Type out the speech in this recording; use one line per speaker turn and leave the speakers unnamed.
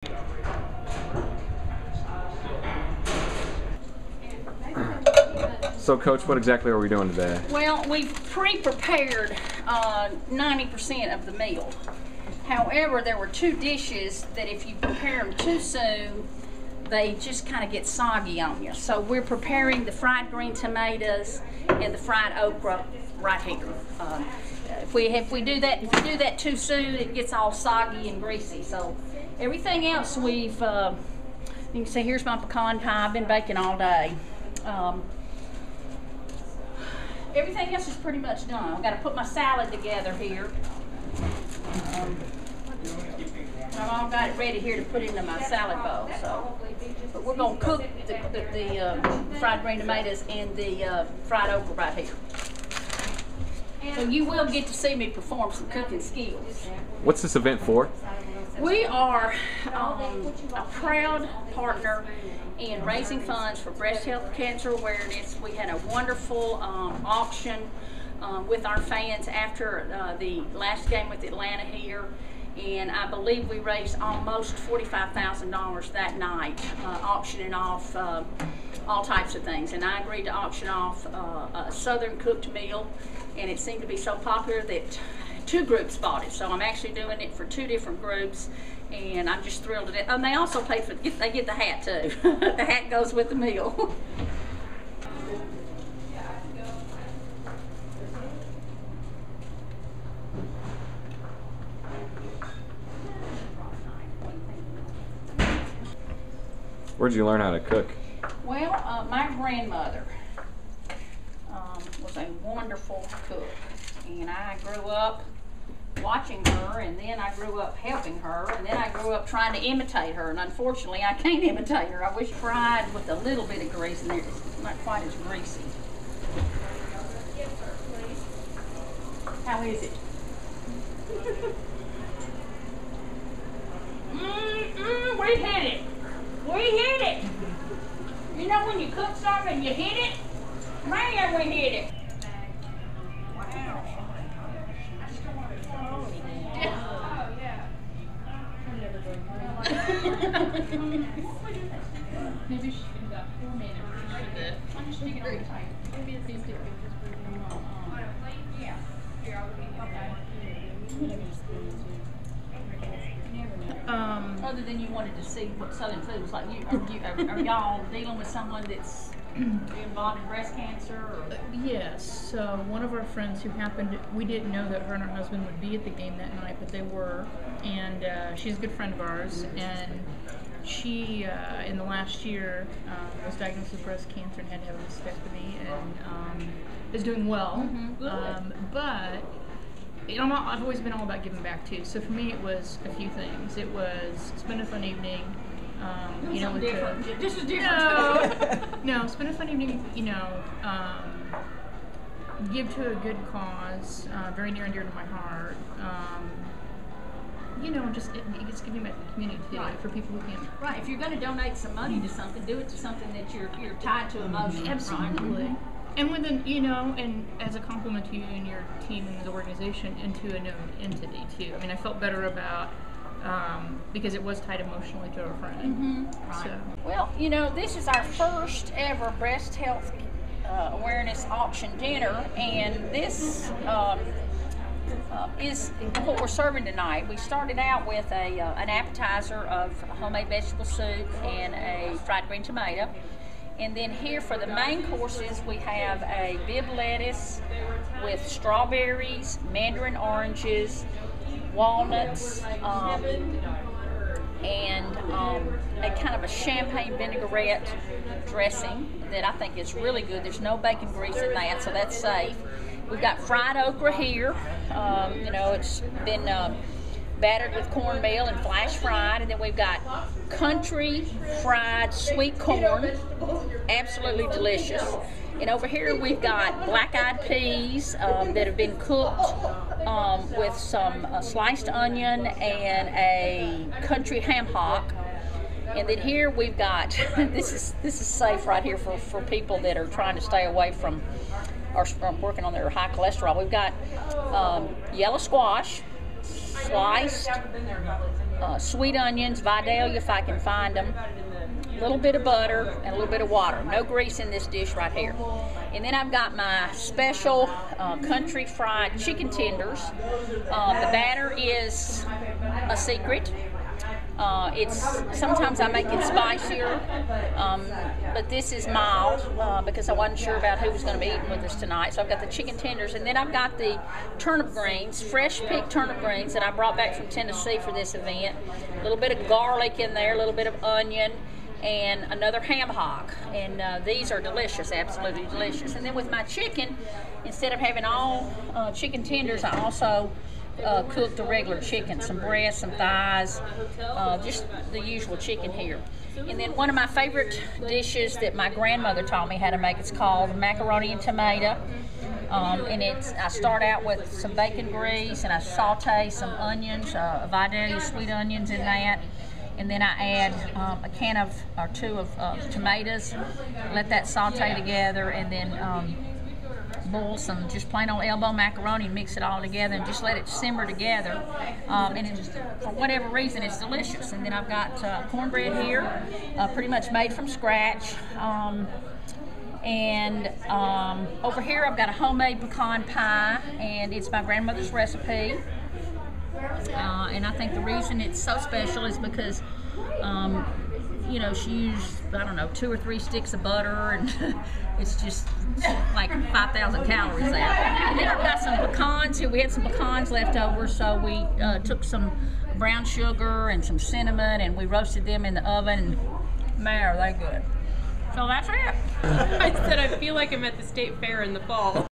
So, Coach, what exactly are we doing today?
Well, we've pre-prepared 90% of the meal. However, there were two dishes that if you prepare them too soon, they just kind of get soggy on you. So we're preparing the fried green tomatoes and the fried okra right here. If you do that too soon, it gets all soggy and greasy. So everything else you can see here's my pecan pie. I've been baking all day. Everything else is pretty much done. I've got to put my salad together here. I've all got it ready here to put into my salad bowl. So, but we're going to cook the fried green tomatoes and the fried okra right here. So you will get to see me perform some cooking skills.
What's this event for?
We are a proud partner in raising funds for breast health cancer awareness. We had a wonderful auction with our fans after the last game with Atlanta here, and I believe we raised almost $45,000 that night, auctioning off all types of things. And I agreed to auction off a Southern cooked meal, and it seemed to be so popular that 2 groups bought it. So I'm actually doing it for 2 different groups, and I'm just thrilled at it. And they also pay for they get the hat too. The hat goes with the meal.
Where'd you learn how to cook?
Well, my grandmother was a wonderful cook, and I grew up watching her, and then I grew up helping her, and then I grew up trying to imitate her, and unfortunately I can't imitate her. I wish fried with a little bit of grease in there. It's not quite as greasy. How is it? We hit it. We hit it. You know when you cook something and you hit it? Man, we hit it. Maybe she can do that for me. I'm just thinking very tight. Maybe it's easy. Yeah. Other than you wanted to see what Southern food was like, are y'all dealing with someone that's involved in breast cancer? Or?
Yes. So one of our friends who we didn't know that her and her husband would be at the game that night, but they were. And she's a good friend of ours. And she, in the last year, was diagnosed with breast cancer and had to have a mastectomy, and is doing well. But I've always been all about giving back too. So for me, it was a few things. It was spend a fun evening. With
this is different.
No, spend a fun evening. Give to a good cause, very near and dear to my heart. It's giving back to the community too, right, for people who can't.
Right. If you're going to donate some money to something, do it to something that you're tied to emotionally.
Absolutely. Right? And and as a compliment to you and your team and the organization, and to a known entity too. I mean, I felt better about because it was tied emotionally to a friend.
Right.
So.
Well, this is our first ever breast health awareness auction dinner, and this is what we're serving tonight. We started out with an appetizer of homemade vegetable soup and a fried green tomato. And then here for the main courses, we have a bib lettuce with strawberries, mandarin oranges, walnuts, and a kind of a champagne vinaigrette dressing that I think is really good. There's no bacon grease in that, so that's safe. We've got fried okra here. It's been battered with cornmeal and flash fried, and then we've got country fried sweet corn, absolutely delicious. And over here we've got black-eyed peas that have been cooked with some sliced onion and a country ham hock. And then here we've got this is safe right here for people that are trying to stay away from or working on their high cholesterol. We've got yellow squash, sliced, sweet onions, Vidalia if I can find them, a little bit of butter, and a little bit of water. No grease in this dish right here. And then I've got my special country fried chicken tenders. The batter is a secret. Sometimes I make it spicier, but this is mild because I wasn't sure about who was going to be eating with us tonight. So I've got the chicken tenders, and then I've got the turnip greens, fresh picked turnip greens that I brought back from Tennessee for this event. A little bit of garlic in there, a little bit of onion, and another ham hock. And these are delicious, absolutely delicious. And then with my chicken, instead of having all chicken tenders, I also cooked the regular chicken, some breasts, some thighs, just the usual chicken here. And then one of my favorite dishes that my grandmother taught me how to make, it's called macaroni and tomato. And I start out with some bacon grease, and I saute some onions, Vidalia sweet onions in that. And then I add a can or two of tomatoes, let that saute together, and then boil some just plain old elbow macaroni, mix it all together, and just let it simmer together. And for whatever reason, it's delicious. And then I've got cornbread here, pretty much made from scratch. And over here, I've got a homemade pecan pie, and it's my grandmother's recipe. And I think the reason it's so special is because you know, she used, I don't know, 2 or 3 sticks of butter, and it's just like 5,000 calories there. And then I've got some pecans here. We had some pecans left over, so we took some brown sugar and some cinnamon, and we roasted them in the oven, and man, are they good. So that's it.
I said I feel like I'm at the state fair in the fall.